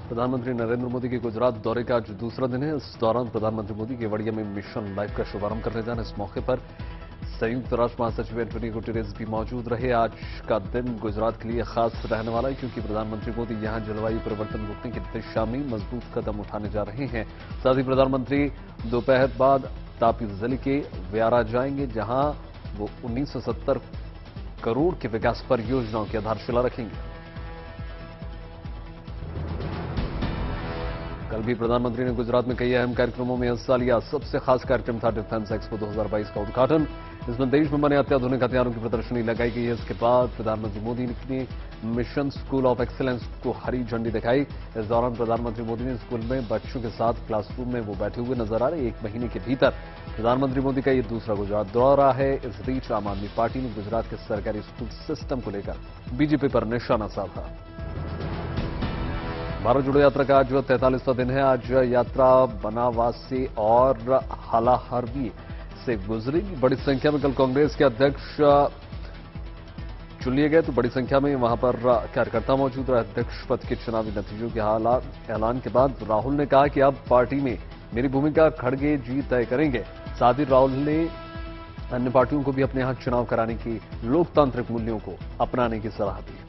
प्रधानमंत्री नरेंद्र मोदी के गुजरात दौरे का आज दूसरा दिन है। इस दौरान प्रधानमंत्री मोदी केवड़िया में मिशन लाइफ का शुभारंभ करने जाना। इस मौके पर संयुक्त राष्ट्र महासचिव एंटोनियो गुटेरेस भी मौजूद रहे। आज का दिन गुजरात के लिए खास रहने वाला है क्योंकि प्रधानमंत्री मोदी यहां जलवायु परिवर्तन रोकने की दिशा में मजबूत कदम उठाने जा रहे हैं। साथ ही प्रधानमंत्री दोपहर बाद तापी जिले के व्यारा जाएंगे, जहां वो 1970 करोड़ के विकास परियोजनाओं की आधारशिला रखेंगे। कल भी प्रधानमंत्री ने गुजरात में कई अहम कार्यक्रमों में हिस्सा लिया। सबसे खास कार्यक्रम था डिफेंस एक्सपो 2022 का उद्घाटन। इसमें देश में बने अत्याधुनिक हथियारों की प्रदर्शनी लगाई गई है। इसके बाद प्रधानमंत्री मोदी ने मिशन स्कूल ऑफ एक्सीलेंस को हरी झंडी दिखाई। इस दौरान प्रधानमंत्री मोदी ने स्कूल में बच्चों के साथ क्लासरूम में वो बैठे हुए नजर आ रहे। एक महीने के भीतर प्रधानमंत्री मोदी का ये दूसरा गुजरात दौरा है। इस बीच आम आदमी पार्टी ने गुजरात के सरकारी स्कूल सिस्टम को लेकर बीजेपी पर निशाना साधा। भारत जोड़ो यात्रा का आज 43वां दिन है। आज यात्रा बनावासी और हालाहरवी से गुजरी। बड़ी संख्या में कल कांग्रेस के अध्यक्ष चुन लिए गए, तो बड़ी संख्या में वहां पर कार्यकर्ता मौजूद रहे। अध्यक्ष पद के चुनावी नतीजों के ऐलान के बाद राहुल ने कहा कि अब पार्टी में मेरी भूमिका खड़गे जी तय करेंगे। साथ ही राहुल ने अन्य पार्टियों को भी अपने यहां चुनाव कराने की लोकतांत्रिक मूल्यों को अपनाने की सलाह दी।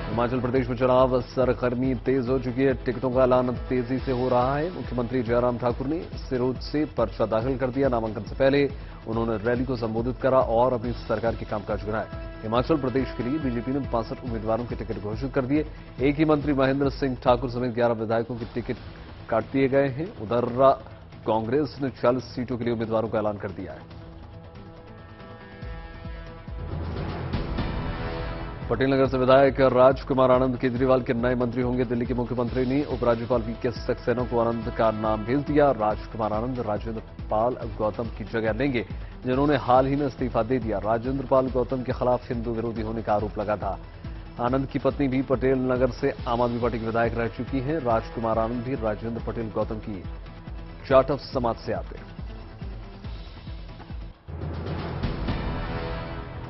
हिमाचल प्रदेश में चुनाव सरगर्मी तेज हो चुकी है। टिकटों का ऐलान तेजी से हो रहा है। मुख्यमंत्री जयराम ठाकुर ने सिरोंज से पर्चा दाखिल कर दिया। नामांकन से पहले उन्होंने रैली को संबोधित करा और अपनी सरकार के कामकाज गिनाए। हिमाचल प्रदेश के लिए बीजेपी ने 65 उम्मीदवारों के टिकट घोषित कर दिए। एक ही मंत्री महेंद्र सिंह ठाकुर समेत 11 विधायकों के टिकट काट दिए गए हैं। उधर कांग्रेस ने 40 सीटों के लिए उम्मीदवारों का ऐलान कर दिया है। पटेल नगर से विधायक राजकुमार आनंद केजरीवाल के नए मंत्री होंगे। दिल्ली के मुख्यमंत्री ने उपराज्यपाल वीके सक्सेना को आनंद का नाम भेज दिया। राजकुमार आनंद राजेंद्र पाल गौतम की जगह लेंगे, जिन्होंने हाल ही में इस्तीफा दे दिया। राजेंद्र पाल गौतम के खिलाफ हिंदू विरोधी होने का आरोप लगा था। आनंद की पत्नी भी पटेल नगर से आम आदमी पार्टी के विधायक रह चुकी हैं। राजकुमार आनंद भी राजेंद्र पटेल गौतम की जाटव समाज से आते हैं।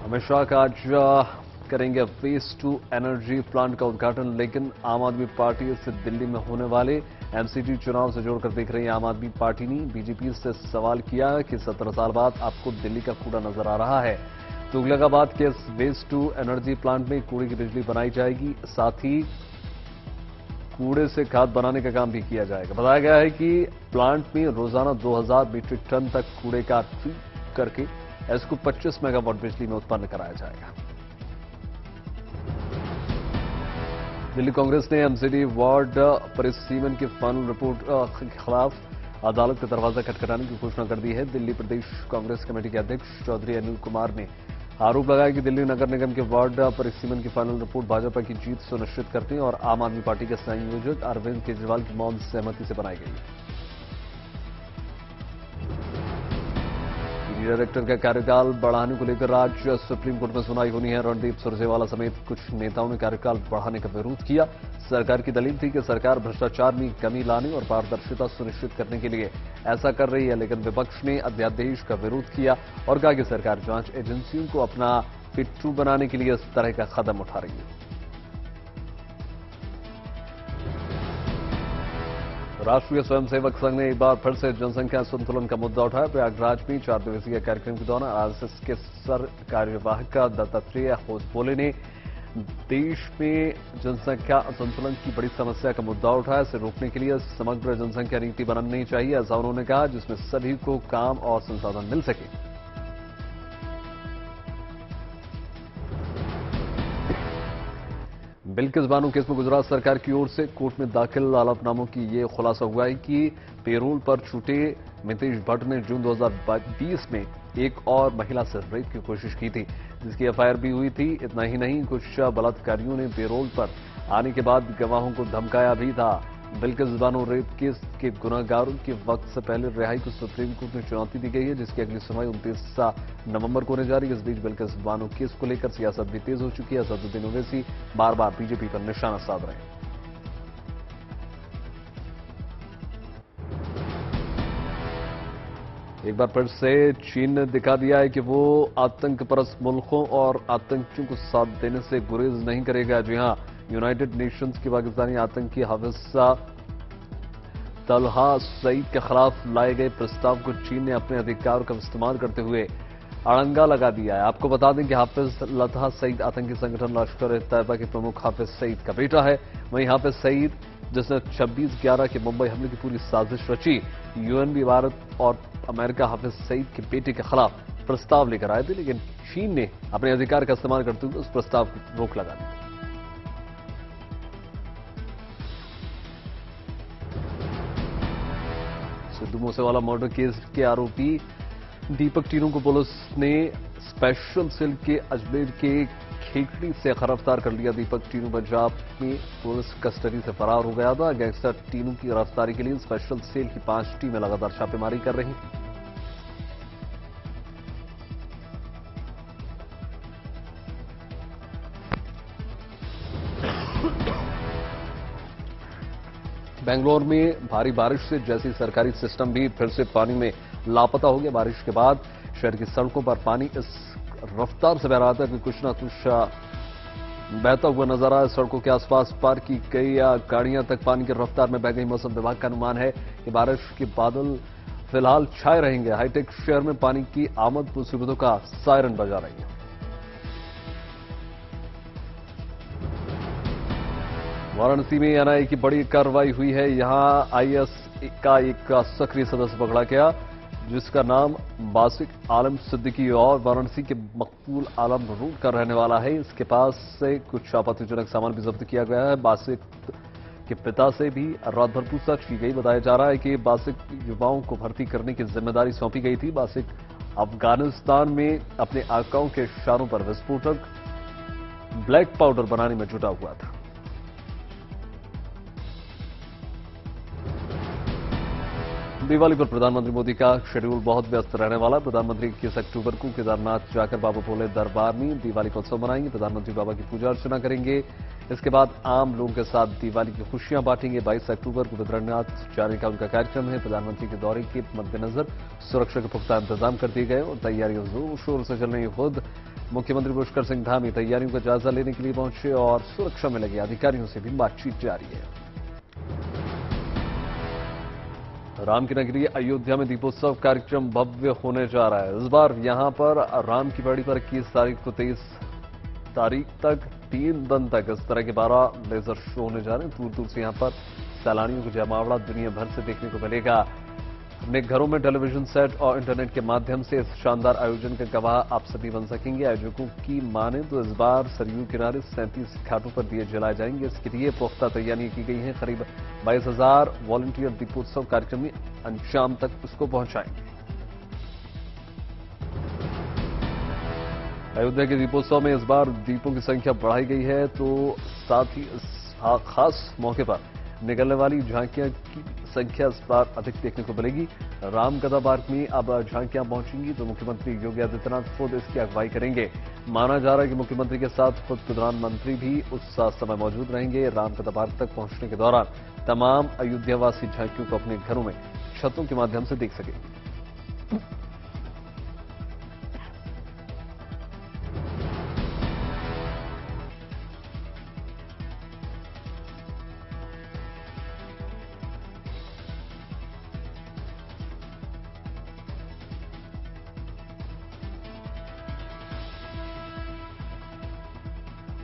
अमित शाह का आज करेंगे वेस्ट टू एनर्जी प्लांट का उद्घाटन, लेकिन आम आदमी पार्टी इसे दिल्ली में होने वाले एमसीडी चुनाव से जोड़कर देख रही है। आम आदमी पार्टी ने बीजेपी से सवाल किया कि 17 साल बाद आपको दिल्ली का कूड़ा नजर आ रहा है। तुगलकाबाद के इस वेस्ट टू एनर्जी प्लांट में कूड़े की बिजली बनाई जाएगी, साथ ही कूड़े से खाद बनाने का काम भी किया जाएगा। बताया गया है कि प्लांट में रोजाना 2000 मीट्रिक टन तक कूड़े का ट्रीट करके इसको 25 मेगावाट बिजली में उत्पन्न कराया जाएगा। दिल्ली कांग्रेस ने एमसीडी वार्ड परिसीमन की फाइनल रिपोर्ट के खिलाफ अदालत का दरवाजा खटखटाने की घोषणा कर दी है। दिल्ली प्रदेश कांग्रेस कमेटी के अध्यक्ष चौधरी अनिल कुमार ने आरोप लगाया कि दिल्ली नगर निगम के वार्ड परिसीमन की फाइनल रिपोर्ट भाजपा की जीत सुनिश्चित करने और आम आदमी पार्टी के संयोजक अरविंद केजरीवाल की मौन सहमति से बनाई गई है। डायरेक्टर का कार्यकाल बढ़ाने को लेकर आज सुप्रीम कोर्ट में सुनवाई होनी है। रणदीप सुरजेवाला समेत कुछ नेताओं ने कार्यकाल बढ़ाने का विरोध किया। सरकार की दलील थी कि सरकार भ्रष्टाचार में कमी लाने और पारदर्शिता सुनिश्चित करने के लिए ऐसा कर रही है, लेकिन विपक्ष ने अध्यादेश का विरोध किया और कहा कि सरकार जांच एजेंसियों को अपना पिट्ठू बनाने के लिए इस तरह का कदम उठा रही है। राष्ट्रीय स्वयंसेवक संघ ने एक बार फिर से जनसंख्या संतुलन का मुद्दा उठाया। प्रयागराज में 4 दिवसीय कार्यक्रम के दौरान आरएसएस के सर कार्यवाहक दत्तात्रेय होसबोले ने देश में जनसंख्या असंतुलन की बड़ी समस्या का मुद्दा उठाया। इसे रोकने के लिए समग्र जनसंख्या नीति बननी चाहिए, ऐसा उन्होंने कहा, जिसमें सभी को काम और संसाधन मिल सके। बिल्किस बानो केस में गुजरात सरकार की ओर से कोर्ट में दाखिल हलफनामों की ये खुलासा हुआ है कि पेरोल पर छूटे मितेश भट्ट ने जून 2020 में एक और महिला से रेप की कोशिश की थी, जिसकी एफआईआर भी हुई थी। इतना ही नहीं, कुछ बलात्कारियों ने पेरोल पर आने के बाद गवाहों को धमकाया भी था। बिल्किस बानो रेप केस के गुनाहगारों के वक्त से पहले रिहाई को सुप्रीम कोर्ट में चुनौती दी गई है, जिसकी अगली सुनवाई 29 नवंबर को होने जा रही है। इस बीच बिल्किस बानो केस को लेकर सियासत भी तेज हो चुकी है। असदुद्दीन ओवैसी बार बार बीजेपी पर निशाना साध रहे हैं। एक बार फिर से चीन ने दिखा दिया है कि वो आतंक परस्त मुल्कों और आतंकियों को साथ देने से गुरेज नहीं करेगा। जी हां, यूनाइटेड नेशंस की पाकिस्तानी आतंकी हाफिज तलहा सईद के खिलाफ लाए गए प्रस्ताव को चीन ने अपने अधिकार का इस्तेमाल करते हुए अड़ंगा लगा दिया है। आपको बता दें कि हाफिज तलहा सईद आतंकी संगठन लश्कर-ए-तैयबा के प्रमुख हाफिज सईद का बेटा है। वहीं हाफिज सईद, जिसने 26/11 के मुंबई हमले की पूरी साजिश रची, यूएनबी, भारत और अमेरिका हाफिज सईद के बेटे के खिलाफ प्रस्ताव लेकर आए थे, लेकिन चीन ने अपने अधिकार का इस्तेमाल करते हुए उस प्रस्ताव को रोक लगा दी। सिद्धू मूसेवाला मर्डर केस के आरोपी दीपक टीनू को पुलिस ने स्पेशल सेल के अजमेर के खेकड़ी से गिरफ्तार कर लिया। दीपक टीनू पंजाब में पुलिस कस्टडी से फरार हो गया था। गैंगस्टर टीनू की गिरफ्तारी के लिए स्पेशल सेल की 5 टीमें लगातार छापेमारी कर रही। बेंगलोर में भारी बारिश से जैसी सरकारी सिस्टम भी फिर से पानी में लापता हो गया। बारिश के बाद शहर की सड़कों पर पानी इस रफ्तार से बह रहा था कि कुछ ना कुछ बहता हुआ नजर आया। सड़कों के आसपास पार्क की कई गाड़ियां तक पानी की रफ्तार में बह गई। मौसम विभाग का अनुमान है कि बारिश के बादल फिलहाल छाए रहेंगे। हाईटेक शहर में पानी की आमद मुसीबतों का सायरन बजा रही है। वाराणसी में एनआईए की बड़ी कार्रवाई हुई है। यहां आईएस का एक सक्रिय सदस्य पकड़ा गया, जिसका नाम बासिक आलम सिद्दीकी और वाराणसी के मकबूल आलम रोड का रहने वाला है। इसके पास से कुछ आपत्तिजनक सामान भी जब्त किया गया है। बासिक के पिता से भी रात भर पूछताछ की गई। बताया जा रहा है कि बासिक युवाओं को भर्ती करने की जिम्मेदारी सौंपी गई थी। बासिक अफगानिस्तान में अपने आकाओं के इशारों पर विस्फोटक ब्लैक पाउडर बनाने में जुटा हुआ था। दिवाली पर प्रधानमंत्री मोदी का शेड्यूल बहुत व्यस्त रहने वाला है। प्रधानमंत्री 21 अक्टूबर को केदारनाथ जाकर बाबा भोले दरबार में दिवाली का उत्सव मनाएंगे। प्रधानमंत्री बाबा की पूजा अर्चना करेंगे। इसके बाद आम लोगों के साथ दिवाली की खुशियां बांटेंगे। 22 अक्टूबर को बद्रीनाथ जाने का उनका कार्यक्रम है। प्रधानमंत्री के दौरे के मद्देनजर सुरक्षा के पुख्ता इंतजाम कर दिए गए और तैयारियां जोर शोर से चल रही। खुद मुख्यमंत्री पुष्कर सिंह धामी तैयारियों का जायजा लेने के लिए पहुंचे और सुरक्षा में लगे अधिकारियों से भी बातचीत जारी है। राम की नगरी अयोध्या में दीपोत्सव कार्यक्रम भव्य होने जा रहा है। इस बार यहां पर राम की पहाड़ी पर 21 तारीख को 23 तारीख तक 3 दिन तक इस तरह के 12 लेजर शो होने जा रहे हैं। दूर दूर से यहां पर सैलानियों को जमावड़ा दुनिया भर से देखने को मिलेगा। अपने घरों में टेलीविजन सेट और इंटरनेट के माध्यम से इस शानदार आयोजन के गवाह आप सभी बन सकेंगे। आयोजकों की माने तो इस बार सरयू किनारे 37 घाटों पर दिए जलाए जाएंगे। इसके लिए पुख्ता तैयारियां की गई हैं। करीब 22,000 वॉलंटियर दीपोत्सव कार्यक्रम में अंजाम तक उसको पहुंचाएंगे। अयोध्या के दीपोत्सव में इस बार दीपों की संख्या बढ़ाई गई है, तो साथ ही इस खास मौके पर निकलने वाली झांकियां की संख्या इस बार अधिक देखने को मिलेगी। रामकथा पार्क में अब झांकियां पहुंचेंगी तो मुख्यमंत्री योगी आदित्यनाथ खुद इसकी अगुवाई करेंगे। माना जा रहा है कि मुख्यमंत्री के साथ खुद प्रधानमंत्री भी उस समय मौजूद रहेंगे। रामकथा पार्क तक पहुंचने के दौरान तमाम अयोध्यावासी झांकियों को अपने घरों में छतों के माध्यम से देख सकेंगे।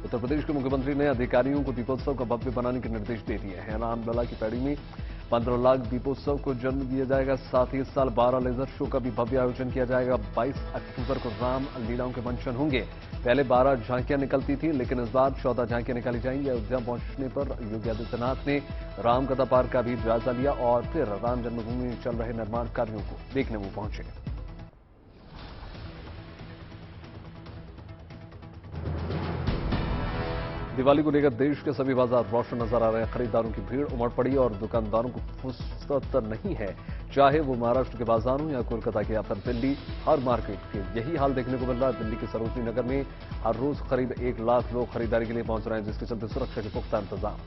उत्तर प्रदेश के मुख्यमंत्री ने अधिकारियों को दीपोत्सव का भव्य बनाने के निर्देश दे दिए हैं। रामलला की पैड़ी में 15 लाख दीपोत्सव को जन्म दिया जाएगा। साथ ही इस साल 12 लेजर शो का भी भव्य आयोजन किया जाएगा। 22 अक्टूबर को राम लीलाओं के मंचन होंगे। पहले 12 झांकियां निकलती थी, लेकिन इस बार 14 झांकियां निकाली जाएंगी। अयोध्या पहुंचने पर योगी आदित्यनाथ ने रामकथा पार्क का भी जायजा लिया और फिर राम जन्मभूमि में चल रहे निर्माण कार्यों को देखने वो पहुंचे। दिवाली को लेकर देश के सभी बाजार रोशन नजर आ रहे हैं। खरीदारों की भीड़ उमड़ पड़ी और दुकानदारों को फुर्सत नहीं है, चाहे वो महाराष्ट्र के बाजार हो या कोलकाता के या फिर दिल्ली। हर मार्केट के यही हाल देखने को मिल रहा है। दिल्ली के सरोजनी नगर में हर रोज करीब 1 लाख लोग खरीदारी के लिए पहुंच रहे हैं, जिसके चलते सुरक्षा के पुख्ता इंतजाम।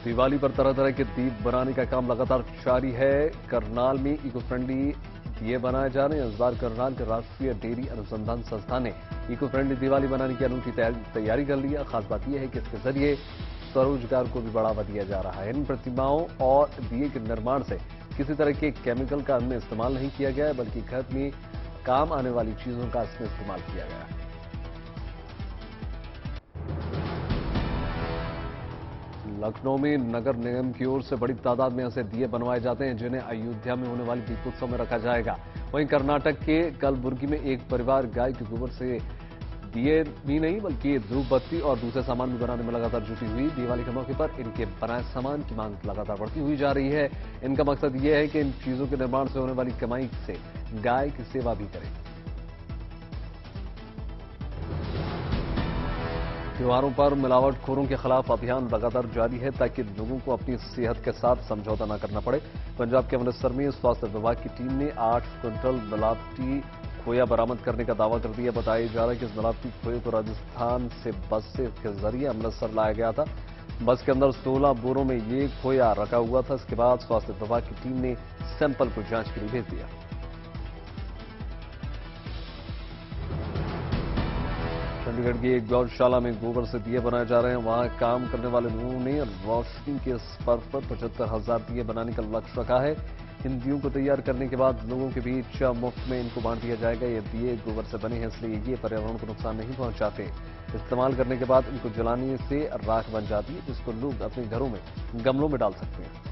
दिवाली पर तरह तरह के दीप बनाने का काम लगातार जारी है। करनाल में इको फ्रेंडली दिए बनाए जा रहे हैं। इस बार करनाल के राष्ट्रीय डेयरी अनुसंधान संस्थान ने इको फ्रेंडली दिवाली बनाने की अनूठी तैयारी कर ली है। खास बात यह है कि इसके जरिए स्वरोजगार को भी बढ़ावा दिया जा रहा है। इन प्रतिमाओं और दिए के निर्माण से किसी तरह के केमिकल का इनमें इस्तेमाल नहीं किया गया है, बल्कि घर में काम आने वाली चीजों का इसमें इस्तेमाल किया गया है। लखनऊ में नगर निगम की ओर से बड़ी तादाद में ऐसे दिए बनवाए जाते हैं जिन्हें अयोध्या में होने वाली दीपोत्सव में रखा जाएगा। वहीं कर्नाटक के कलबुर्गी में एक परिवार गाय के गोबर से दिए भी नहीं बल्कि धूप बत्ती और दूसरे सामान भी बनाने में लगातार जुटी हुई। दिवाली के मौके पर इनके बनाए सामान की मांग लगातार बढ़ती हुई जा रही है। इनका मकसद यह है कि इन चीजों के निर्माण से होने वाली कमाई से गाय की सेवा भी करें। त्योहारों पर मिलावटखोरों के खिलाफ अभियान लगातार जारी है ताकि लोगों को अपनी सेहत के साथ समझौता न करना पड़े। पंजाब के अमृतसर में स्वास्थ्य विभाग की टीम ने 8 क्विंटल मिलावटी खोया बरामद करने का दावा कर दिया। बताया जा रहा है कि इस मिलावटी खोए को राजस्थान से बस के जरिए अमृतसर लाया गया था। बस के अंदर 16 बोरों में ये खोया रखा हुआ था। इसके बाद स्वास्थ्य विभाग की टीम ने सैंपल को जांच के लिए भेज दिया। चंडीगढ़ की एक गौशाला में गोबर से दिए बनाए जा रहे हैं। वहां काम करने वाले लोगों ने रोशनी के इस पर्व पर 75,000 दिए बनाने का लक्ष्य रखा है। इन दियों को तैयार करने के बाद लोगों के बीच मुफ्त में इनको बांट दिया जाएगा। ये दिए गोबर से बने हैं, इसलिए ये पर्यावरण को नुकसान नहीं पहुंचाते। इस्तेमाल करने के बाद इनको जलाने से राख बन जाती है, जिसको लोग अपने घरों में गमलों में डाल सकते हैं।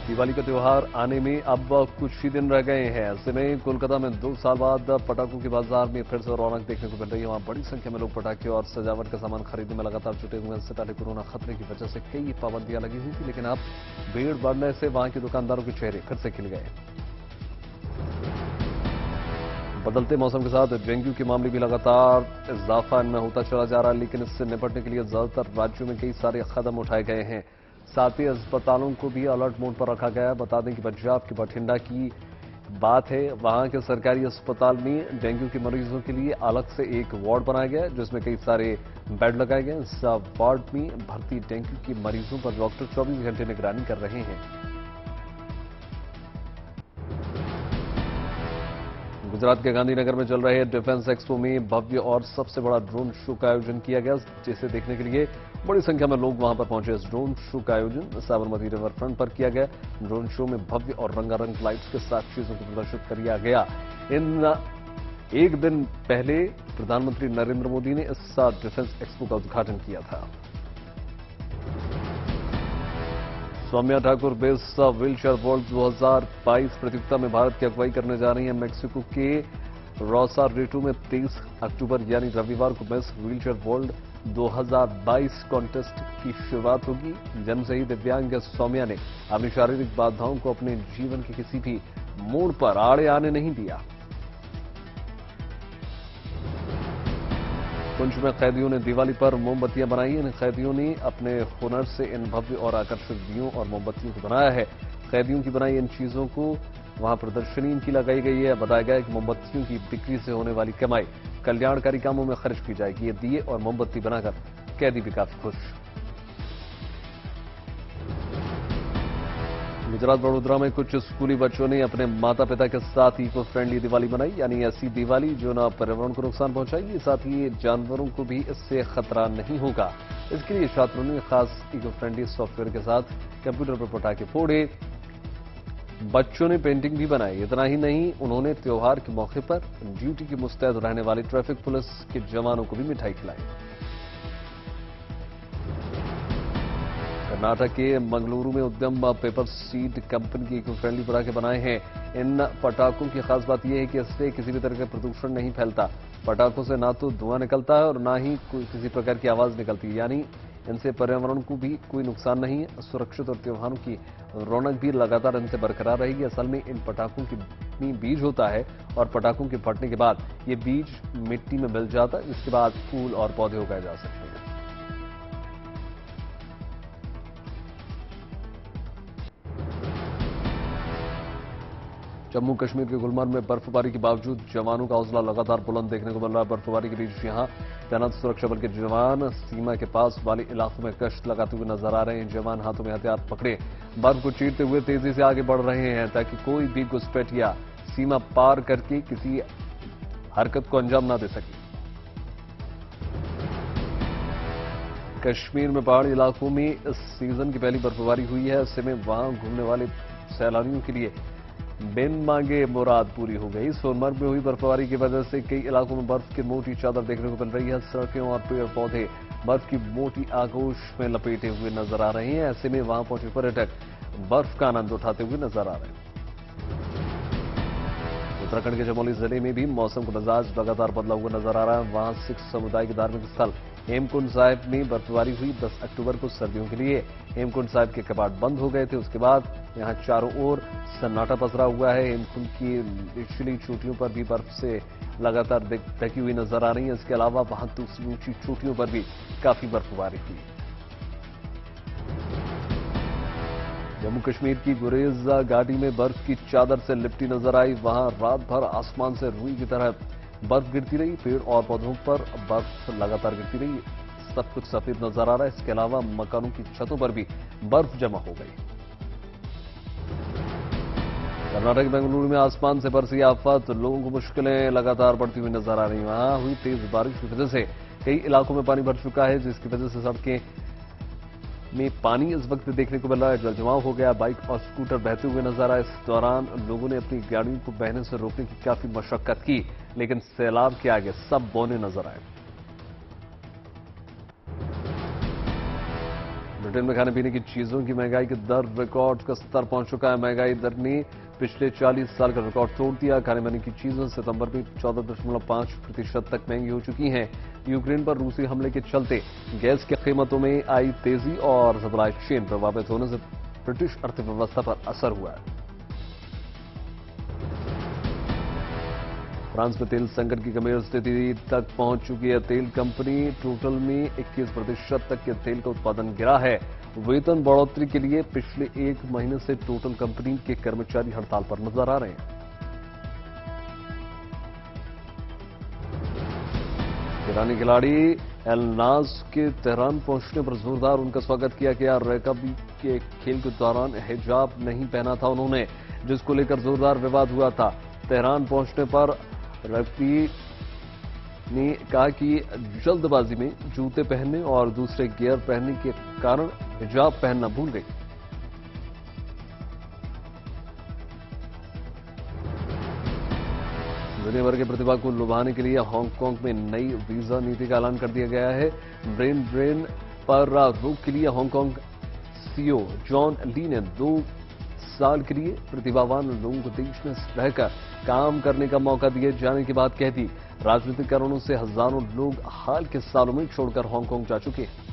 दिवाली का त्योहार आने में अब कुछ ही दिन रह गए हैं। ऐसे में कोलकाता में 2 साल बाद पटाखों के बाजार में फिर से रौनक देखने को मिल रही है। वहां बड़ी संख्या में लोग पटाखे और सजावट का सामान खरीदने में लगातार जुटे हुए हैं। इससे पहले कोरोना खतरे की वजह से कई पाबंदियां लगी हुई थी, लेकिन अब भीड़ बढ़ने से वहां के दुकानदारों के चेहरे फिर से खिल गए। बदलते मौसम के साथ डेंगू के मामले भी लगातार इजाफा इनमें होता चला जा रहा है, लेकिन इससे निपटने के लिए ज्यादातर राज्यों में कई सारे कदम उठाए गए हैं। साथ ही अस्पतालों को भी अलर्ट मोड पर रखा गया है। बता दें कि पंजाब के बठिंडा की बात है। वहां के सरकारी अस्पताल में डेंगू के मरीजों के लिए अलग से एक वार्ड बनाया गया है, जिसमें कई सारे बेड लगाए गए हैं। इस वार्ड में भर्ती डेंगू के मरीजों पर डॉक्टर 24 घंटे निगरानी कर रहे हैं। गुजरात के गांधीनगर में चल रहे डिफेंस एक्सपो में भव्य और सबसे बड़ा ड्रोन शो का आयोजन किया गया, जिसे देखने के लिए बड़ी संख्या में लोग वहां पर पहुंचे। इस ड्रोन शो का आयोजन साबरमती रिवर फ्रंट पर किया गया। ड्रोन शो में भव्य और रंगारंग लाइट्स के साथ चीजों को प्रदर्शित किया गया। एक दिन पहले प्रधानमंत्री नरेंद्र मोदी ने इस डिफेंस एक्सपो का उद्घाटन किया था। Saumya Thakur best wheelchair world 2022 प्रतियोगिता में भारत की अगुवाई करने जा रही है। मेक्सिको के रोसारिटो में 23 अक्टूबर यानी रविवार को मिस व्हीलचेयर वर्ल्ड 2022 कॉन्टेस्ट की शुरुआत होगी। जन्म से ही दिव्यांग सौम्या ने अपनी शारीरिक बाधाओं को अपने जीवन के किसी भी मोड़ पर आड़े आने नहीं दिया। पुंछ में कैदियों ने दिवाली पर मोमबत्तियां बनाई। इन कैदियों ने अपने हुनर से इन भव्य और आकर्षक दियों और मोमबत्तियों को बनाया है। कैदियों की बनाई इन चीजों को वहां प्रदर्शनी इनकी लगाई गई है। बताया गया है कि मोमबत्तियों की बिक्री से होने वाली कमाई कल्याणकारी कामों में खर्च की जाएगी। ये दिए और मोमबत्ती बनाकर कैदी भी काफी खुश। गुजरात वडोदरा में कुछ स्कूली बच्चों ने अपने माता पिता के साथ इको फ्रेंडली दिवाली बनाई, यानी ऐसी दिवाली जो न पर्यावरण को नुकसान पहुंचाएगी, साथ ही जानवरों को भी इससे खतरा नहीं होगा। इसके लिए छात्रों ने खास इको फ्रेंडली सॉफ्टवेयर के साथ कंप्यूटर पर पटाखे फोड़े। बच्चों ने पेंटिंग भी बनाई। इतना ही नहीं, उन्होंने त्योहार के मौके पर ड्यूटी की मुस्तैद रहने वाले ट्रैफिक पुलिस के जवानों को भी मिठाई खिलाई। कर्नाटक के मंगलुरु में उद्यम पेपर सीड कंपनी की इको फ्रेंडली पटाखे बनाए हैं। इन पटाखों की खास बात यह है कि इससे किसी भी तरह का प्रदूषण नहीं फैलता। पटाखों से ना तो धुआं निकलता है और ना ही किसी प्रकार की आवाज निकलती है, यानी इनसे पर्यावरण को भी कोई नुकसान नहीं है। सुरक्षित और त्योहारों की रौनक भी लगातार इनसे बरकरार रहेगी। असल में इन पटाखों की बीज होता है और पटाखों के फटने के बाद ये बीज मिट्टी में मिल जाता है, जिसके बाद फूल और पौधे उगाए जा सकते हैं। जम्मू कश्मीर के गुलमर्ग में बर्फबारी के बावजूद जवानों का हौसला लगातार बुलंद देखने को मिल रहा है। बर्फबारी के बीच यहां तैनात सुरक्षा बल के जवान सीमा के पास वाले इलाकों में गश्त लगाते हुए नजर आ रहे हैं। जवान हाथों में हथियार पकड़े बर्फ को चीरते हुए तेजी से आगे बढ़ रहे हैं ताकि कोई भी घुसपैठिया सीमा पार करके किसी हरकत को अंजाम न दे सके। कश्मीर में पहाड़ी इलाकों में इस सीजन की पहली बर्फबारी हुई है। ऐसे में वहां घूमने वाले सैलानियों के लिए बिन मांगे मुराद पूरी हो गई। सोनमर्ग में हुई बर्फबारी की वजह से कई इलाकों में बर्फ की मोटी चादर देखने को मिल रही है। सड़कें और पेड़ पौधे बर्फ की मोटी आगोश में लपेटे हुए नजर आ रहे हैं। ऐसे में वहां पहुंचे पर्यटक बर्फ का आनंद उठाते हुए नजर आ रहे हैं। उत्तराखंड के चमोली जिले में भी मौसम का मिजाज लगातार बदला हुआ नजर आ रहा है। वहां सिख समुदाय के धार्मिक स्थल हेमकुंड साहिब में बर्फबारी हुई। 10 अक्टूबर को सर्दियों के लिए हेमकुंड साहिब के कपाट बंद हो गए थे। उसके बाद यहां चारों ओर सन्नाटा पसरा हुआ है। हेमकुंड की निचली चोटियों पर भी बर्फ से लगातार ढकी हुई नजर आ रही है। इसके अलावा वहां दूसरी ऊंची चोटियों पर भी काफी बर्फबारी हुई। जम्मू कश्मीर की गुरेज घाटी में बर्फ की चादर से लिपटी नजर आई। वहां रात भर आसमान से रुई की तरह बर्फ गिरती रही। पेड़ और पौधों पर बर्फ लगातार गिरती रही। सब कुछ सफेद नजर आ रहा है। इसके अलावा मकानों की छतों पर भी बर्फ जमा हो गई। कर्नाटक बेंगलुरु में आसमान से बरसी आफत, लोगों को मुश्किलें लगातार बढ़ती हुई नजर आ रही हैं। वहां हुई तेज बारिश की वजह से कई इलाकों में पानी भर चुका है, जिसकी वजह से सड़कें में पानी इस वक्त देखने को मिल रहा है। जलजमाव हो गया। बाइक और स्कूटर बहते हुए नजर आए। इस दौरान लोगों ने अपनी गाड़ियों को बहने से रोकने की काफी मशक्कत की, लेकिन सैलाब के आगे सब बौने नजर आए। ब्रिटेन में खाने पीने की चीजों की महंगाई की दर रिकॉर्ड का स्तर पहुंच चुका है। महंगाई दर ने पिछले 40 साल का रिकॉर्ड तोड़ दिया। खाने पीने की चीजें सितंबर में 14.5% तक महंगी हो चुकी हैं। यूक्रेन पर रूसी हमले के चलते गैस की कीमतों में आई तेजी और सप्लाई चेन प्रभावित होने से ब्रिटिश अर्थव्यवस्था पर असर हुआ है। फ्रांस में तेल संकट की गंभीर स्थिति तक पहुंच चुकी है। तेल कंपनी टोटल में 21% तक के तेल का उत्पादन गिरा है। वेतन बढ़ोतरी के लिए पिछले 1 महीने से टोटल कंपनी के कर्मचारी हड़ताल पर नजर आ रहे हैं। ईरानी खिलाड़ी एलनाज के तेहरान पहुंचने पर जोरदार उनका स्वागत किया गया। रैकबी के खेल के दौरान हिजाब नहीं पहना था उन्होंने, जिसको लेकर जोरदार विवाद हुआ था। तेहरान पहुंचने पर रैकबी ने कहा कि जल्दबाजी में जूते पहनने और दूसरे गियर पहनने के कारण हिजाब पहनना भूल गई। दुनिया भर के प्रतिभा को लुभाने के लिए हांगकांग में नई वीजा नीति का ऐलान कर दिया गया है। ब्रेन ड्रेन पर रोक के लिए हांगकांग सीईओ जॉन ली ने 2 साल के लिए प्रतिभावान लोगों को देश में रहकर काम करने का मौका दिए जाने की बात कह दी। राजनीतिक कारणों से हजारों लोग हाल के सालों में छोड़कर हांगकांग जा चुके हैं।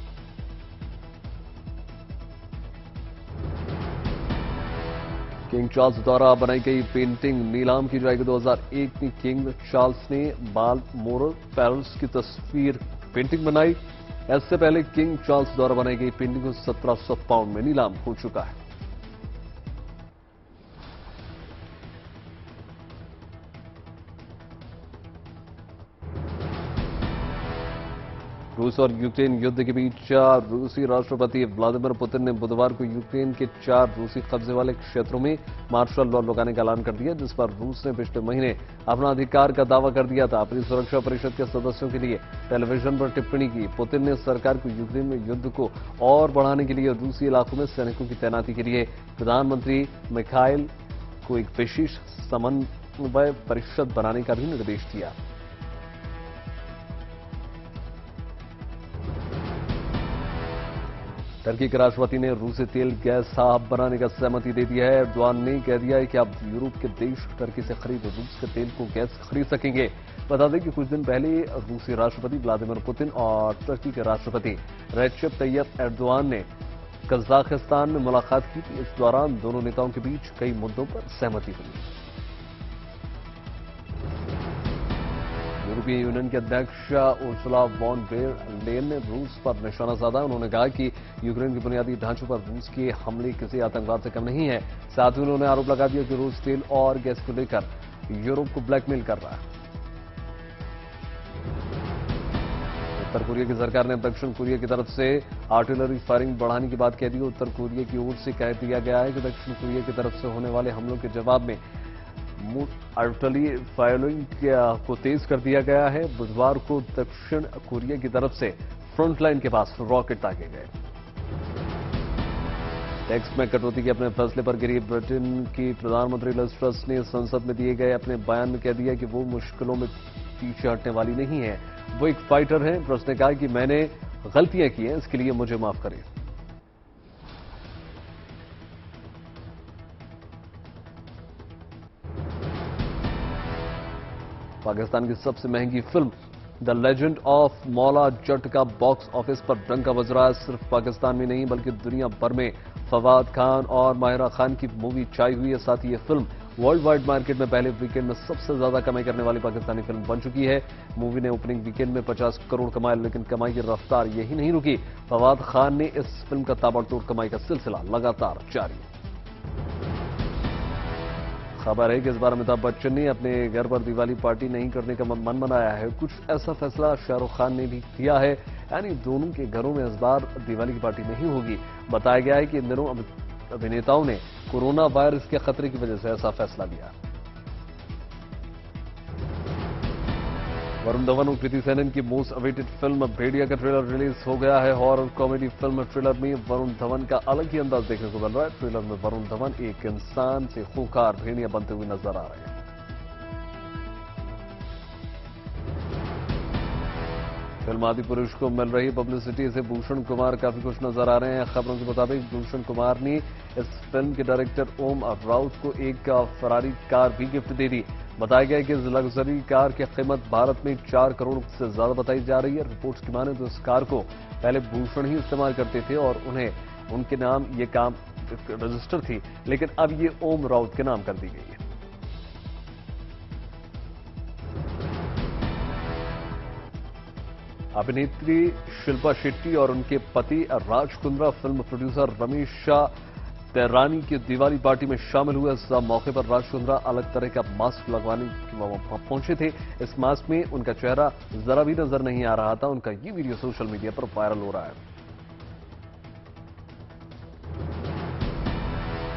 किंग चार्ल्स द्वारा बनाई गई पेंटिंग नीलाम की जाएगी। 2001 में किंग चार्ल्स ने बालमोरल पैलेस की तस्वीर पेंटिंग बनाई। इससे पहले किंग चार्ल्स द्वारा बनाई गई पेंटिंग को 1700 पाउंड में नीलाम हो चुका है। रूस और यूक्रेन युद्ध के बीच रूसी राष्ट्रपति व्लादिमीर पुतिन ने बुधवार को यूक्रेन के 4 रूसी कब्जे वाले क्षेत्रों में मार्शल लॉ लगाने का ऐलान कर दिया, जिस पर रूस ने पिछले महीने अपना अधिकार का दावा कर दिया था। अपनी सुरक्षा परिषद के सदस्यों के लिए टेलीविजन पर टिप्पणी की। पुतिन ने सरकार को यूक्रेन में युद्ध को और बढ़ाने के लिए रूसी इलाकों में सैनिकों की तैनाती के लिए प्रधानमंत्री मिखाइल को एक विशेष समन्वय परिषद बनाने का भी निर्देश दिया। टर्की के राष्ट्रपति ने रूसी तेल गैस हब बनाने का सहमति दे दिया है। एर्दोआन ने कह दिया है कि अब यूरोप के देश टर्की से खरीद रूस के तेल को गैस खरीद सकेंगे। बता दें कि कुछ दिन पहले रूसी राष्ट्रपति व्लादिमीर पुतिन और टर्की के राष्ट्रपति रेसेप तैयप एर्दोआन ने कजाकिस्तान में मुलाकात की थी। इस दौरान दोनों नेताओं के बीच कई मुद्दों पर सहमति हुई। यूरोपीय यूनियन के अध्यक्ष उर्सुला वॉन डेर लेयन ने रूस पर निशाना साधा। उन्होंने कहा कि यूक्रेन के बुनियादी ढांचों पर रूस के हमले किसी आतंकवाद से कम नहीं है। साथ ही उन्होंने आरोप लगा दिया कि रूस तेल और गैस को लेकर यूरोप को ब्लैकमेल कर रहा है। उत्तर कोरिया की सरकार ने दक्षिण कोरिया की तरफ से आर्टिलरी फायरिंग बढ़ाने की बात कह दी। उत्तर कोरिया की ओर से कह दिया गया है कि दक्षिण कोरिया की तरफ से होने वाले हमलों के जवाब में आर्टिलरी फायरिंग को तेज कर दिया गया है। बुधवार को दक्षिण कोरिया की तरफ से फ्रंटलाइन के पास रॉकेट दागे गए। टैक्स में कटौती के अपने फैसले पर गिरी ब्रिटेन की प्रधानमंत्री लिज ट्रस ने संसद में दिए गए अपने बयान में कह दिया कि वो मुश्किलों में पीछे हटने वाली नहीं है, वो एक फाइटर है। ट्रस ने कहा कि मैंने गलतियां की हैं, इसके लिए मुझे माफ करें। पाकिस्तान की सबसे महंगी film the legend of Maula Jatt का बॉक्स ऑफिस पर डंका बज रहा है। सिर्फ पाकिस्तान में नहीं बल्कि दुनिया भर में फवाद खान और माहिरा खान की मूवी छाई हुई है। साथ ही ये फिल्म वर्ल्ड वाइड मार्केट में पहले वीकेंड में सबसे ज्यादा कमाई करने वाली पाकिस्तानी फिल्म बन चुकी है। मूवी ने ओपनिंग वीकेंड में 50 करोड़ कमाए, लेकिन कमाई की रफ्तार यही नहीं रुकी। फवाद खान ने इस फिल्म का ताबड़तोड़ कमाई का सिलसिला लगातार जारी है। खबर है कि इस बार अमिताभ बच्चन ने अपने घर पर दिवाली पार्टी नहीं करने का मन बनाया है। कुछ ऐसा फैसला शाहरुख खान ने भी किया है, यानी दोनों के घरों में इस बार दिवाली की पार्टी नहीं होगी। बताया गया है कि इन दिनों अभिनेताओं ने कोरोना वायरस के खतरे की वजह से ऐसा फैसला लिया। वरुण धवन और कृति सेनन की मोस्ट अवेटेड फिल्म भेड़िया का ट्रेलर रिलीज हो गया है। हॉरर कॉमेडी फिल्म ट्रेलर में वरुण धवन का अलग ही अंदाज देखने को मिल रहा है। ट्रेलर में वरुण धवन एक इंसान से खूंखार भेड़िया बनते हुए नजर आ रहे हैं। फिल्म आदिपुरुष को मिल रही पब्लिसिटी से भूषण कुमार काफी खुश नजर आ रहे हैं। खबरों के मुताबिक भूषण कुमार ने इस फिल्म के डायरेक्टर ओम राउत को एक फरारी कार भी गिफ्ट दे दी। बताया गया कि इस लग्जरी कार की कीमत भारत में 4 करोड़ से ज्यादा बताई जा रही है। रिपोर्ट्स की माने तो इस कार को पहले भूषण ही इस्तेमाल करते थे और उन्हें उनके नाम ये काम रजिस्टर थी, लेकिन अब ये ओम राउत के नाम कर दी गई है। अभिनेत्री शिल्पा शेट्टी और उनके पति राज कुंद्रा फिल्म प्रोड्यूसर रमेश शाह तैरानी की दिवाली पार्टी में शामिल हुए। इस मौके पर राज कुंद्रा अलग तरह का मास्क लगवाने पहुंचे थे। इस मास्क में उनका चेहरा जरा भी नजर नहीं आ रहा था। उनका ये वीडियो सोशल मीडिया पर वायरल हो रहा है।